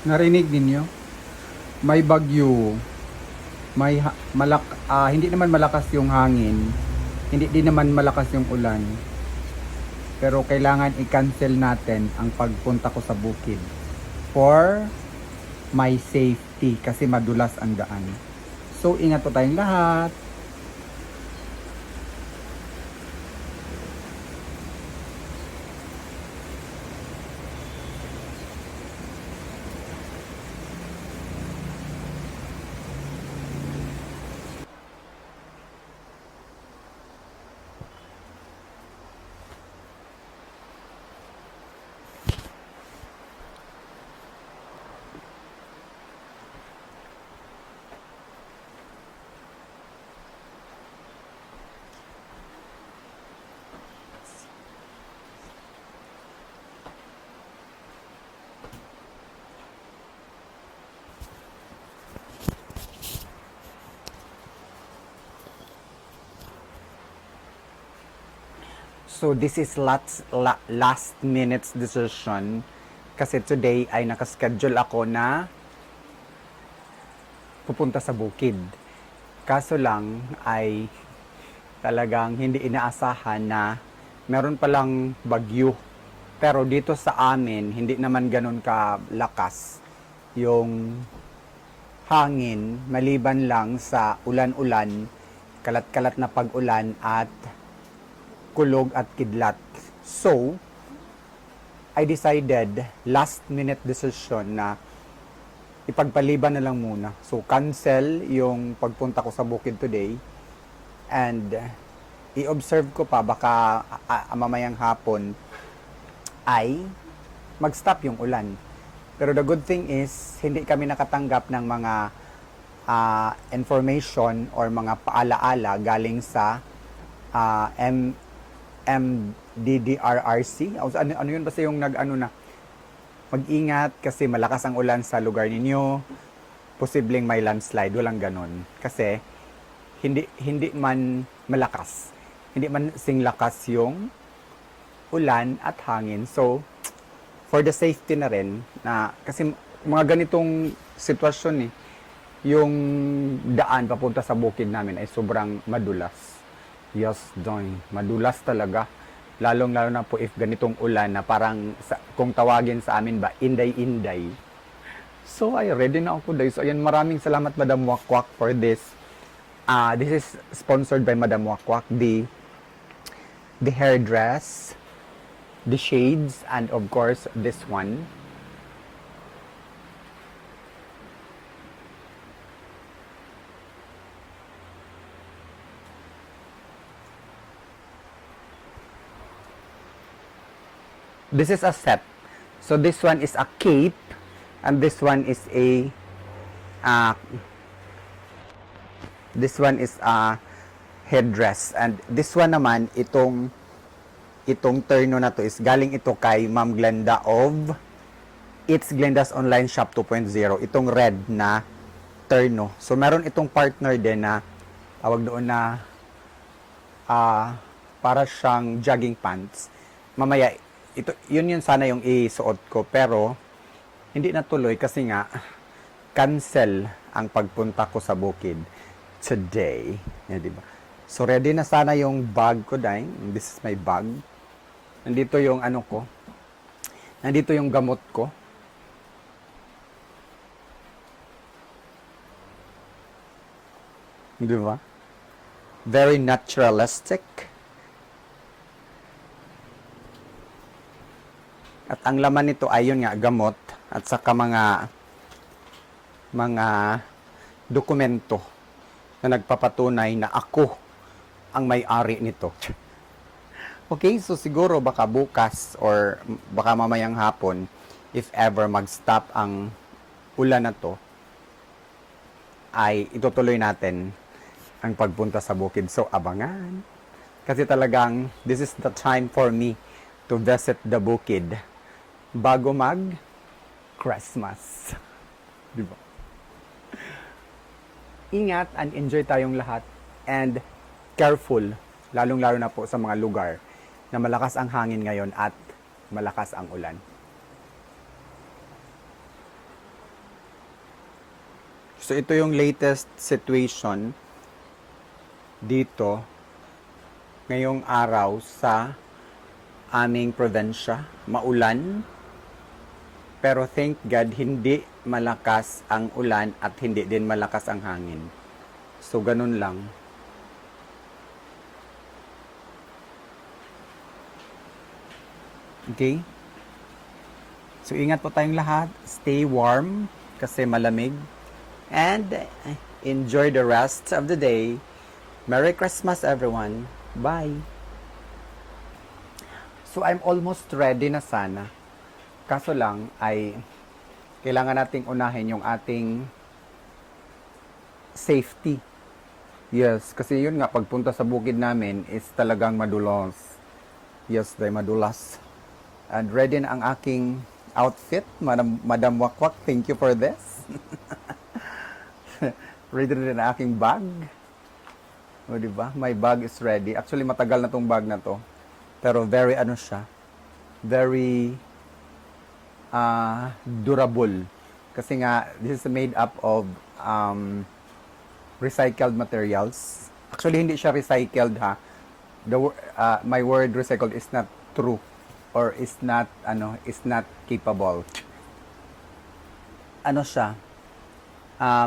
Narinig ninyo? May bagyo, hindi naman malakas yung hangin, hindi din naman malakas yung ulan. Pero kailangan i-cancel natin ang pagpunta ko sa bukid for my safety kasi madulas ang daan. So ingat po tayong lahat. So this is last minute decision kasi today ay nakaschedule ako na pupunta sa bukid. Kaso lang ay talagang hindi inaasahan na meron palang bagyo. Pero dito sa amin, hindi naman ganun kalakas yung hangin maliban lang sa ulan-ulan, kalat-kalat na pag-ulan at kulog at kidlat. So, I decided last minute decision na ipagpaliban na lang muna. So, cancel yung pagpunta ko sa bukid today and i-observe ko pa baka mamayang hapon ay mag-stop yung ulan. Pero the good thing is, hindi kami nakatanggap ng mga information or mga paalaala galing sa MDDRRC. Ano yun basta yung na mag-ingat kasi malakas ang ulan sa lugar ninyo. Posibleng may landslide, walang ganon. Kasi hindi man malakas. Hindi man sing lakas yung ulan at hangin. So, for the safety na rin, na kasi mga ganitong sitwasyon yung daan papunta sa bukid namin ay sobrang madulas. Yes, doing. Madulas talaga. Lalong-lalo na po if ganitong ulan na parang kung tawagin sa amin ba, inday-inday. So, ay ready na ako guys. So, ayan, maraming salamat Madam Wakwak for this. This is sponsored by Madam Wakwak. The hairdress, the shades, and of course, this one. This is a set. So this one is a cape and this one is a headdress, and this one naman itong terno na to is galing ito kay Ma'am Glenda of It's Glenda's Online Shop 2.0, itong red na terno. So meron itong partner din na tawag doon na para siyang jogging pants. Mamaya yun sana yung isuot ko, pero hindi natuloy kasi nga cancel ang pagpunta ko sa bukid today. Yan, diba? So ready na sana yung bag ko, dahil this is my bag. Nandito yung ano ko. Nandito yung gamot ko. Diba? Very naturalistic. At ang laman nito ay yun nga, gamot at saka mga dokumento na nagpapatunay na ako ang may-ari nito. Okay, so siguro baka bukas or baka mamayang hapon, if ever mag-stop ang ulan na to, ay itutuloy natin ang pagpunta sa bukid. So abangan. Kasi talagang this is the time for me to visit the bukid bago mag-Christmas. Diba? Ingat and enjoy tayong lahat. And careful, lalong-lalo na po sa mga lugar na malakas ang hangin ngayon at malakas ang ulan. So ito yung latest situation dito ngayong araw sa aming probinsya. Maulan, pero thank God hindi malakas ang ulan at hindi din malakas ang hangin. So ganun lang. Okay? So ingat po tayong lahat. Stay warm kasi malamig. And enjoy the rest of the day. Merry Christmas everyone. Bye. So I'm almost ready na sana. Kaso lang ay kailangan nating unahin yung ating safety. Yes, kasi yun nga pagpunta sa bukid namin is talagang madulas. Yes, madulas. And ready na ang aking outfit, Madam Wakwak. Thank you for this. Ready na ang aking bag. O, diba? My bag is ready. Actually, matagal na tong bag na to. Pero very ano siya. Very durable. Kasi nga, this is made up of recycled materials. Actually, hindi siya recycled ha. My word recycled is not true. Or is not capable. Ano siya?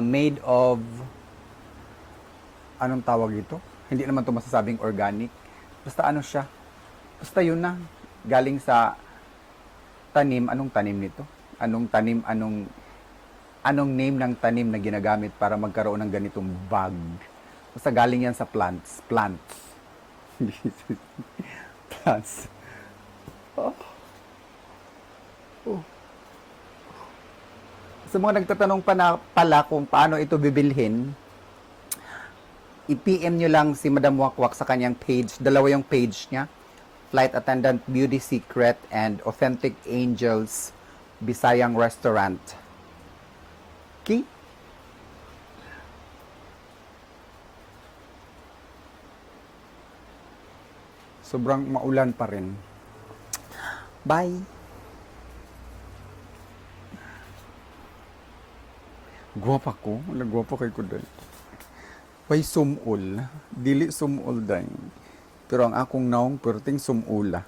Made of anong tawag ito? Hindi naman to masasabing organic. Basta ano siya? Basta yun na. Galing sa tanim. Anong tanim nito? Anong name ng tanim na ginagamit para magkaroon ng ganitong bag? Basta galing yan sa plants. Plants. Oh. Sa mga nagtatanong pala kung paano ito bibilhin, i-PM nyo lang si Madam Wakwak sa kanyang page. Dalawa yung page niya. Flight Attendant Beauty Secret and Authentic Angels Bisayang Restaurant. Okay? Sobrang maulan pa rin. Bye! Guwapa ko? Wala guwapa kay ko dahil. Pay sumul. Dili sumul dahil. Pero ang akong naong perting sumula.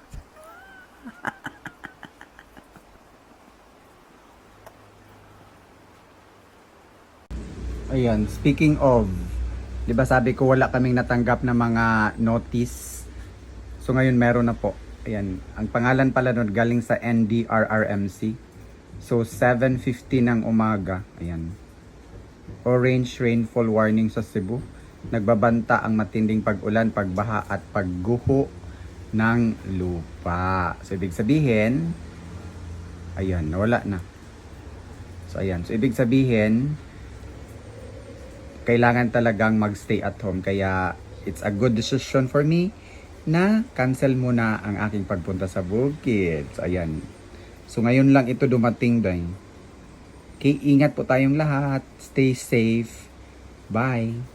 Ayan, speaking of, di ba sabi ko wala kaming natanggap na mga notice. So ngayon meron na po. Ayan, ang pangalan pala nun galing sa NDRRMC. So 7:50 ng umaga. Ayan. Orange rainfall warning sa Cebu. Nagbabanta ang matinding pag-ulan, pagbaha at pagguho ng lupa. So ibig sabihin, ayan, nawala na. So ayan, so ibig sabihin, kailangan talagang magstay at home. Kaya it's a good decision for me na cancel muna ang aking pagpunta sa bukid. So, ayan. So, ngayon lang ito dumating din. Okay, ingat po tayong lahat. Stay safe. Bye.